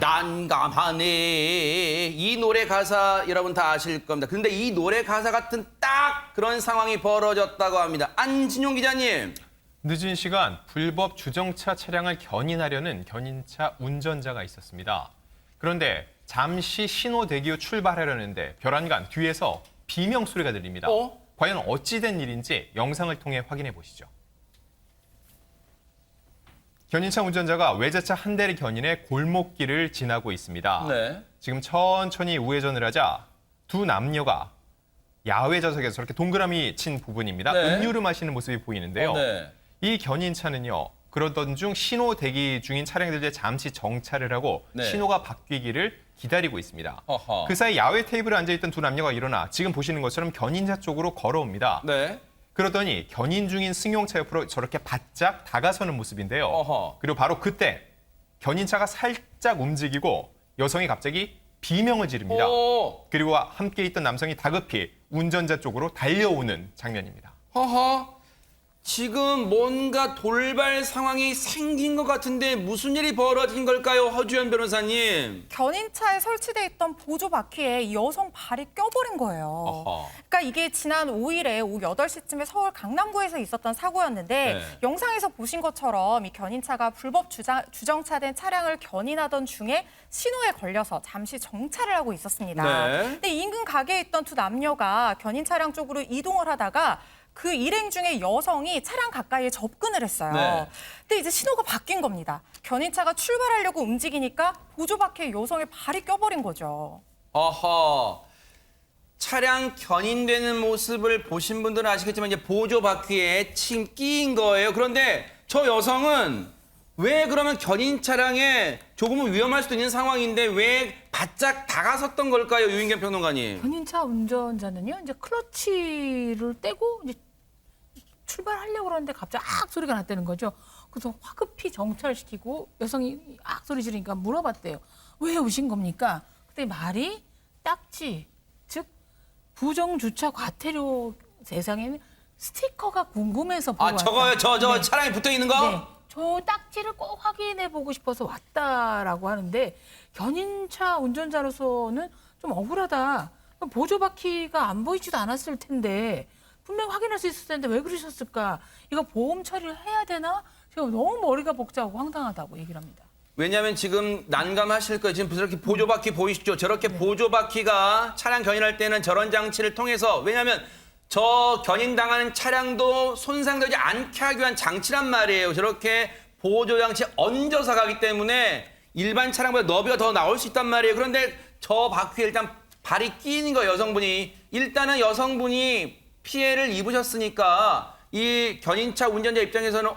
난감하네. 이 노래 가사 여러분 다 아실 겁니다. 근데 이 노래 가사 같은 딱 그런 상황이 벌어졌다고 합니다. 안진용 기자님. 늦은 시간 불법 주정차 차량을 견인하려는 견인차 운전자가 있었습니다. 그런데 잠시 신호 대기 후 출발하려는데 별안간 뒤에서 비명 소리가 들립니다. 과연 어찌된 일인지 영상을 통해 확인해 보시죠. 견인차 운전자가 외제차 한 대를 견인해 골목길을 지나고 있습니다. 네. 지금 천천히 우회전을 하자 두 남녀가 야외 좌석에서 저렇게 동그라미 친 부분입니다. 네. 음료를 마시는 모습이 보이는데요. 네. 이 견인차는요. 그러던 중 신호 대기 중인 차량들에 잠시 정차를 하고 네. 신호가 바뀌기를 기다리고 있습니다. 어허. 그 사이 야외 테이블에 앉아있던 두 남녀가 일어나 지금 보시는 것처럼 견인차 쪽으로 걸어옵니다. 네. 그러더니 견인 중인 승용차 옆으로 저렇게 바짝 다가서는 모습인데요. 어허. 그리고 바로 그때 견인차가 살짝 움직이고 여성이 갑자기 비명을 지릅니다. 그리고 함께 있던 남성이 다급히 운전자 쪽으로 달려오는 장면입니다. 허허. 지금 뭔가 돌발 상황이 생긴 것 같은데 무슨 일이 벌어진 걸까요, 허주연 변호사님? 견인차에 설치돼 있던 보조 바퀴에 이 여성 발이 껴버린 거예요. 어허. 그러니까 이게 지난 5일에 오후 8시쯤에 서울 강남구에서 있었던 사고였는데 네. 영상에서 보신 것처럼 이 견인차가 불법 주정차된 차량을 견인하던 중에 신호에 걸려서 잠시 정차를 하고 있었습니다. 네. 근데 인근 가게에 있던 두 남녀가 견인 차량 쪽으로 이동을 하다가 그 일행 중에 여성이 차량 가까이에 접근을 했어요. 네. 근데 이제 신호가 바뀐 겁니다. 견인차가 출발하려고 움직이니까 보조 바퀴에 여성의 발이 껴버린 거죠. 어허. 차량 견인되는 모습을 보신 분들은 아시겠지만 이제 보조 바퀴에 침 끼인 거예요. 그런데 저 여성은 왜 그러면 견인 차량에 조금은 위험할 수도 있는 상황인데 왜 바짝 다가섰던 걸까요, 유인경 평론가님? 견인차 운전자는요, 이제 클러치를 떼고 이제 출발하려고 그러는데 갑자기 악 소리가 났다는 거죠. 그래서 화급히 정차시키고 여성이 악 소리 지르니까 물어봤대요. 왜 오신 겁니까? 그때 말이 딱지, 즉 부정주차 과태료 세상에는 스티커가 궁금해서 보고 아, 저거요? 저 네. 차량에 붙어 있는 거? 네. 저 딱지를 꼭 확인해 보고 싶어서 왔다라고 하는데 견인차 운전자로서는 좀 억울하다. 보조 바퀴가 안 보이지도 않았을 텐데 분명히 확인할 수 있었을 텐데 왜 그러셨을까? 이거 보험 처리를 해야 되나? 지금 너무 머리가 복잡하고 황당하다고 얘기를 합니다. 왜냐하면 지금 난감하실 거예요. 지금 저렇게 보조 바퀴 보이시죠? 저렇게 보조 바퀴가 차량 견인할 때는 저런 장치를 통해서 왜냐하면 저 견인당하는 차량도 손상되지 않게 하기 위한 장치란 말이에요. 저렇게 보조 장치에 얹어서 가기 때문에 일반 차량보다 너비가 더 나올 수 있단 말이에요. 그런데 저 바퀴에 일단 발이 끼는 거예요, 여성분이. 일단은 여성분이 피해를 입으셨으니까 이 견인차 운전자 입장에서는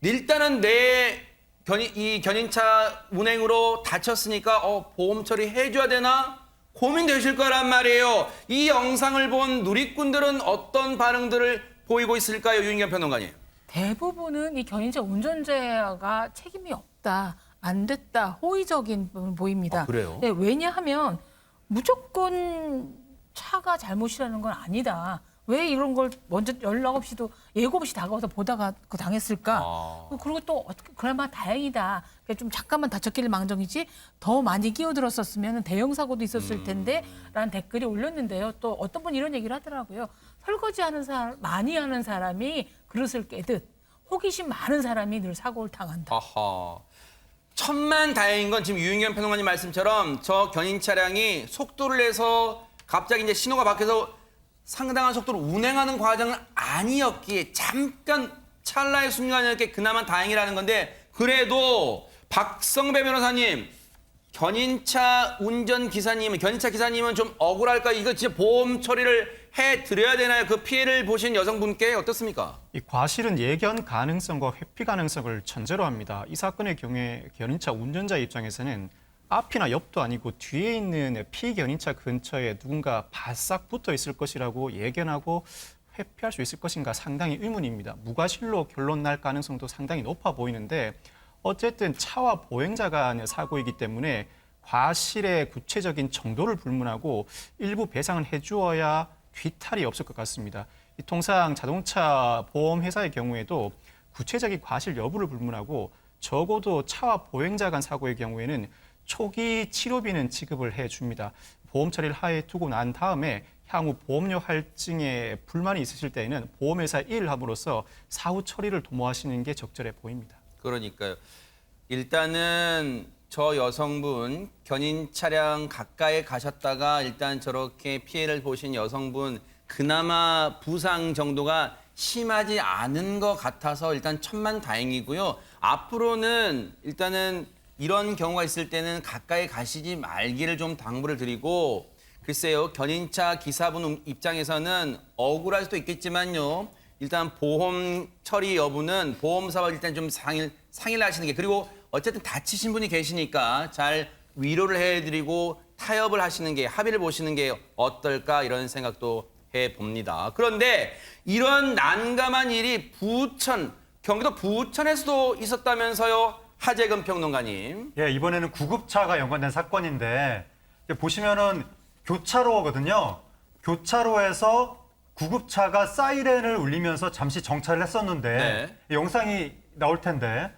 일단은 이 견인차 운행으로 다쳤으니까 보험 처리해줘야 되나? 고민되실 거란 말이에요. 이 영상을 본 누리꾼들은 어떤 반응들을 보이고 있을까요, 유인경 평론가님? 대부분은 이 견인차 운전자가 책임이 없다, 안 됐다, 호의적인 부분 보입니다. 아, 그래요? 네, 왜냐하면 무조건 차가 잘못이라는 건 아니다. 왜 이런 걸 먼저 연락 없이도 예고 없이 다가와서 보다가 그 당했을까? 그리고 또 어떻게 그나마 다행이다. 좀 잠깐만 다쳤길 망정이지 더 많이 끼어들었었으면 대형 사고도 있었을 텐데라는 댓글이 올렸는데요. 또 어떤 분이 이런 얘기를 하더라고요. 설거지하는 사람 많이 하는 사람이 그릇을 깨듯 호기심 많은 사람이 늘 사고를 당한다. 아하. 천만다행인 건 지금 유인경 평론가님 말씀처럼 저 견인 차량이 속도를 내서 갑자기 이제 신호가 바뀌어서 상당한 속도로 운행하는 과정은 아니었기에 잠깐 찰나의 순간이었기에 그나마 다행이라는 건데 그래도 박성배 변호사님 견인차 기사님은 좀 억울할까요? 이거 진짜 보험 처리를 해드려야 되나요? 그 피해를 보신 여성분께 어떻습니까? 이 과실은 예견 가능성과 회피 가능성을 전제로 합니다. 이 사건의 경우에 견인차 운전자 입장에서는 앞이나 옆도 아니고 뒤에 있는 피견인차 근처에 누군가 바싹 붙어 있을 것이라고 예견하고 회피할 수 있을 것인가 상당히 의문입니다. 무과실로 결론 날 가능성도 상당히 높아 보이는데 어쨌든 차와 보행자 간의 사고이기 때문에 과실의 구체적인 정도를 불문하고 일부 배상을 해주어야 뒤탈이 없을 것 같습니다. 통상 자동차 보험회사의 경우에도 구체적인 과실 여부를 불문하고 적어도 차와 보행자 간 사고의 경우에는 초기 치료비는 지급을 해줍니다. 보험 처리를 하에 두고 난 다음에 향후 보험료 할증에 불만이 있으실 때에는 보험회사에 일을 함으로써 사후 처리를 도모하시는 게 적절해 보입니다. 그러니까요. 일단은 저 여성분 견인 차량 가까이 가셨다가 일단 저렇게 피해를 보신 여성분 그나마 부상 정도가 심하지 않은 것 같아서 일단 천만다행이고요. 앞으로는 일단은 이런 경우가 있을 때는 가까이 가시지 말기를 좀 당부를 드리고 글쎄요. 견인차 기사분 입장에서는 억울할 수도 있겠지만요. 일단 보험 처리 여부는 보험사와 일단 좀 상의를 하시는 게 그리고 어쨌든 다치신 분이 계시니까 잘 위로를 해드리고 타협을 하시는 게 합의를 보시는 게 어떨까 이런 생각도 해봅니다. 그런데 이런 난감한 일이 경기도 부천에서도 있었다면서요. 하재근 평론가님. 예, 이번에는 구급차가 연관된 사건인데 보시면은 교차로거든요. 교차로에서 구급차가 사이렌을 울리면서 잠시 정차를 했었는데 영상이 나올 텐데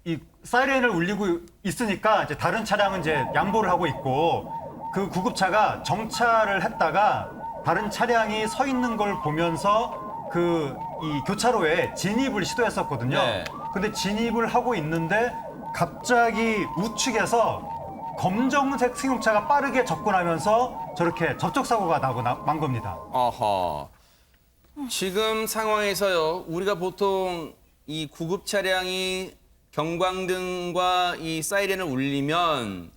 이 사이렌을 울리고 있으니까 이제 다른 차량은 이제 양보를 하고 있고 그 구급차가 정차를 했다가 다른 차량이 서 있는 걸 보면서 이 교차로에 진입을 시도했었거든요. 네. 근데 진입을 하고 있는데 갑자기 우측에서 검정색 승용차가 빠르게 접근하면서 저렇게 접촉 사고가 나고 만 겁니다. 어허. 지금 상황에서요. 우리가 보통 이 구급 차량이 경광등과 이 사이렌을 울리면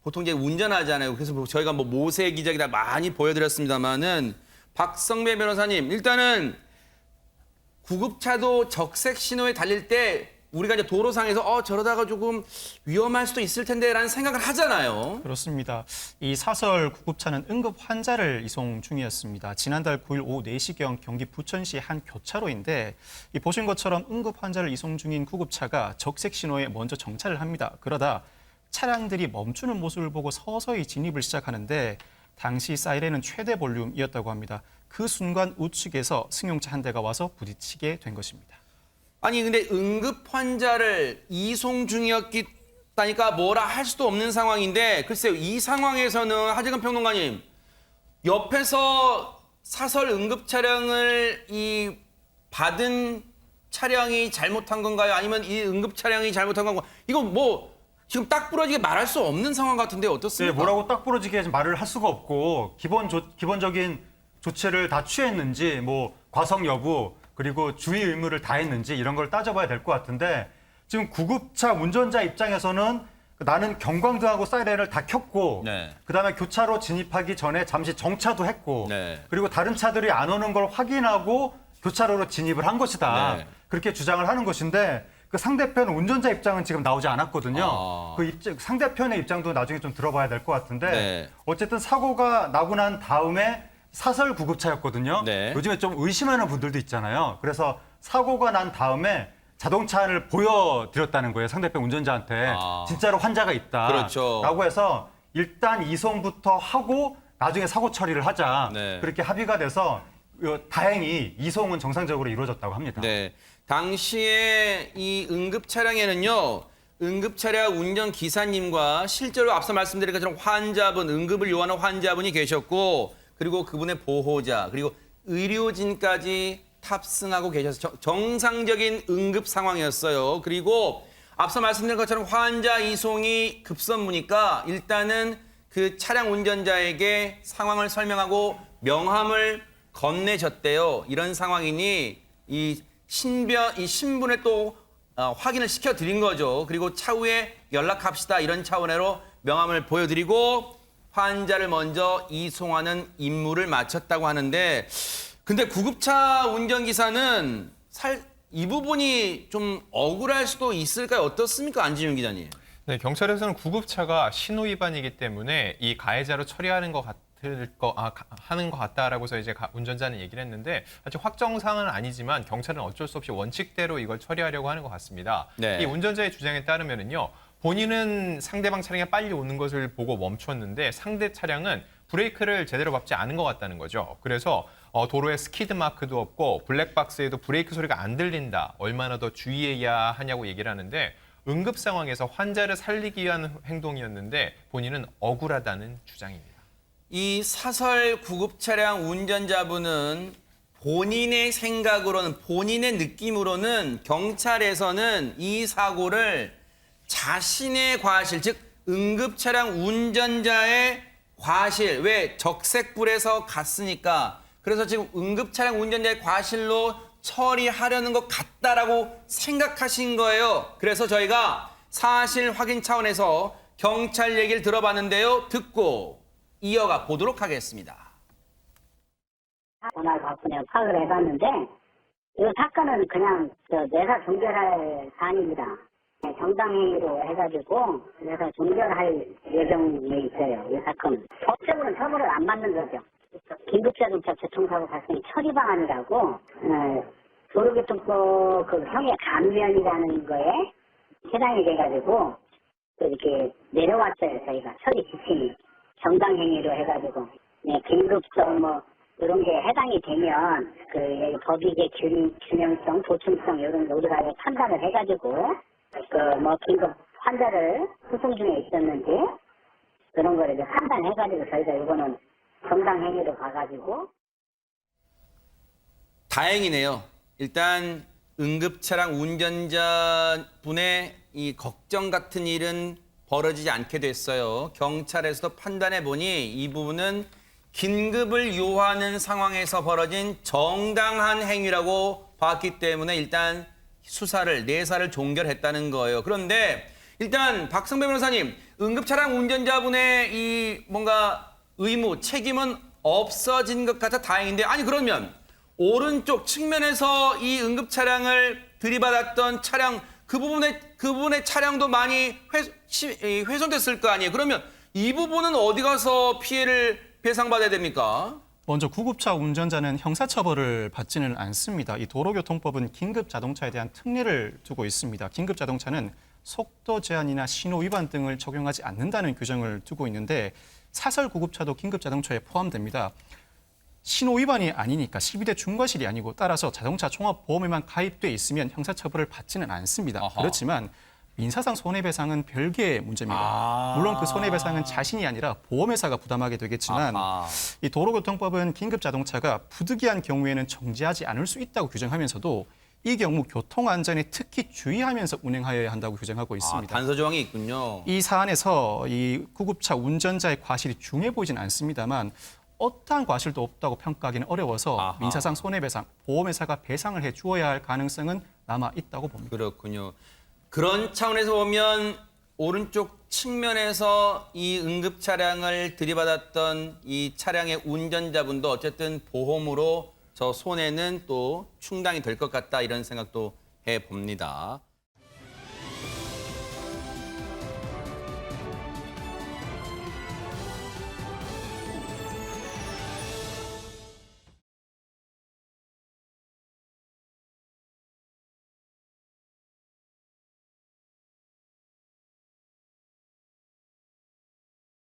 보통 이제 운전하잖아요. 그래서 저희가 뭐 모세 기적이다 많이 보여드렸습니다만은 박성배 변호사님 일단은 구급차도 적색 신호에 달릴 때 우리가 이제 도로상에서 저러다가 조금 위험할 수도 있을 텐데라는 생각을 하잖아요. 그렇습니다. 이 사설 구급차는 응급 환자를 이송 중이었습니다. 지난달 9일 오후 4시경 경기 부천시 한 교차로인데 이 보신 것처럼 응급 환자를 이송 중인 구급차가 적색 신호에 먼저 정차를 합니다. 그러다 차량들이 멈추는 모습을 보고 서서히 진입을 시작하는데 당시 사이렌은 최대 볼륨이었다고 합니다. 그 순간 우측에서 승용차 한 대가 와서 부딪히게 된 것입니다. 아니 근데 응급 환자를 이송 중이었다니까 뭐라 할 수도 없는 상황인데 글쎄요. 이 상황에서는 하재근 평론가님 옆에서 사설 응급 차량을 받은 차량이 잘못한 건가요? 아니면 이 응급 차량이 잘못한 건가요? 이거 뭐 지금 딱 부러지게 말할 수 없는 상황 같은데 어떻습니까? 네, 뭐라고 딱 부러지게 말을 할 수가 없고 기본적인 조치를 다 취했는지 뭐 과성 여부 그리고 주의 의무를 다했는지 이런 걸 따져봐야 될 것 같은데 지금 구급차 운전자 입장에서는 나는 경광등하고 사이렌을 다 켰고 그다음에 교차로 진입하기 전에 잠시 정차도 했고 그리고 다른 차들이 안 오는 걸 확인하고 교차로로 진입을 한 것이다. 그렇게 주장을 하는 것인데 그 상대편 운전자 입장은 지금 나오지 않았거든요. 상대편의 입장도 나중에 좀 들어봐야 될 것 같은데 어쨌든 사고가 나고 난 다음에 사설 구급차였거든요. 요즘에 좀 의심하는 분들도 있잖아요. 그래서 사고가 난 다음에 자동차를 보여드렸다는 거예요. 상대편 운전자한테. 진짜로 환자가 있다. 그렇죠. 라고 해서 일단 이송부터 하고 나중에 사고 처리를 하자. 그렇게 합의가 돼서 다행히 이송은 정상적으로 이루어졌다고 합니다. 네. 당시에 이 응급 차량에는요. 응급 차량 운전 기사님과 실제로 앞서 말씀드린 것처럼 환자분, 응급을 요하는 환자분이 계셨고 그리고 그분의 보호자, 그리고 의료진까지 탑승하고 계셔서 정상적인 응급 상황이었어요. 그리고 앞서 말씀드린 것처럼 환자 이송이 급선무니까 일단은 그 차량 운전자에게 상황을 설명하고 명함을 건네줬대요. 이런 상황이니 이 신분에 또 확인을 시켜드린 거죠. 그리고 차후에 연락합시다. 이런 차원으로 명함을 보여드리고 환자를 먼저 이송하는 임무를 마쳤다고 하는데 근데 구급차 운전기사는 이 부분이 좀 억울할 수도 있을까요? 어떻습니까? 안진용 기자님. 네, 경찰에서는 구급차가 신호 위반이기 때문에 이 가해자로 처리하는 하는 것 같다라고 해서 이제 운전자는 얘기를 했는데 아직 확정사항은 아니지만 경찰은 어쩔 수 없이 원칙대로 이걸 처리하려고 하는 것 같습니다. 이 운전자의 주장에 따르면은요. 본인은 상대방 차량이 빨리 오는 것을 보고 멈췄는데 상대 차량은 브레이크를 제대로 밟지 않은 것 같다는 거죠. 그래서 도로에 스키드 마크도 없고 블랙박스에도 브레이크 소리가 안 들린다. 얼마나 더 주의해야 하냐고 얘기를 하는데 응급 상황에서 환자를 살리기 위한 행동이었는데 본인은 억울하다는 주장입니다. 이 사설 구급 차량 운전자분은 본인의 생각으로는, 본인의 느낌으로는 경찰에서는 이 사고를 자신의 과실, 즉 응급 차량 운전자의 과실, 왜 적색불에서 갔으니까, 그래서 지금 응급 차량 운전자의 과실로 처리하려는 것 같다라고 생각하신 거예요. 그래서 저희가 사실 확인 차원에서 경찰 얘기를 들어봤는데요. 듣고 이어가 보도록 하겠습니다. 전화를 받고 내가 파악을 해봤는데 이 사건은 그냥 내사 종결할 사안입니다. 정당행위로 해가지고 내사 종결할 예정에 있어요. 이 사건은 법적으로는 처벌을 안 받는 거죠. 긴급자동차 교통사고 발생 처리 방안이라고 도로교통법 그 형의 감면이라는 거에 해당이 돼가지고 이렇게 내려왔어요. 저희가 처리 지침이 정당행위로 해가지고 긴급성 이런 게 해당이 되면 그 법익의 균형성, 도충성 이런 거 우리가 판단을 해가지고 긴급 환자를 후송 중에 있었는지 그런 거를 이제 판단해가지고 저희가 이거는 정당행위로 가가지고. 다행이네요. 일단 응급차량 운전자분의 이 걱정 같은 일은 벌어지지 않게 됐어요. 경찰에서도 판단해 보니 이 부분은 긴급을 요하는 상황에서 벌어진 정당한 행위라고 봤기 때문에 일단 내사를 종결했다는 거예요. 그런데 일단 박성배 변호사님, 응급차량 운전자분의 이 뭔가 의무, 책임은 없어진 것 같아 다행인데, 아니 그러면 오른쪽 측면에서 이 응급차량을 들이받았던 차량, 그 부분의 차량도 많이 훼손됐을 거 아니에요. 그러면 이 부분은 어디 가서 피해를 배상받아야 됩니까? 먼저 구급차 운전자는 형사처벌을 받지는 않습니다. 이 도로교통법은 긴급자동차에 대한 특례를 두고 있습니다. 긴급자동차는 속도 제한이나 신호 위반 등을 적용하지 않는다는 규정을 두고 있는데 사설 구급차도 긴급자동차에 포함됩니다. 신호 위반이 아니니까 12대 중과실이 아니고 따라서 자동차 종합보험에만 가입돼 있으면 형사처벌을 받지는 않습니다. 아하. 그렇지만 민사상 손해배상은 별개의 문제입니다. 물론 그 손해배상은 자신이 아니라 보험회사가 부담하게 되겠지만 아하. 이 도로교통법은 긴급자동차가 부득이한 경우에는 정지하지 않을 수 있다고 규정하면서도 이 경우 교통안전에 특히 주의하면서 운행하여야 한다고 규정하고 있습니다. 단서 조항이 있군요. 이 사안에서 이 구급차 운전자의 과실이 중해 보이진 않습니다만 어떠한 과실도 없다고 평가하기는 어려워서 아하. 민사상 손해배상, 보험회사가 배상을 해 주어야 할 가능성은 남아 있다고 봅니다. 그렇군요. 그런 차원에서 보면 오른쪽 측면에서 이 응급 차량을 들이받았던 이 차량의 운전자분도 어쨌든 보험으로 저 손해는 또 충당이 될 것 같다 이런 생각도 해봅니다.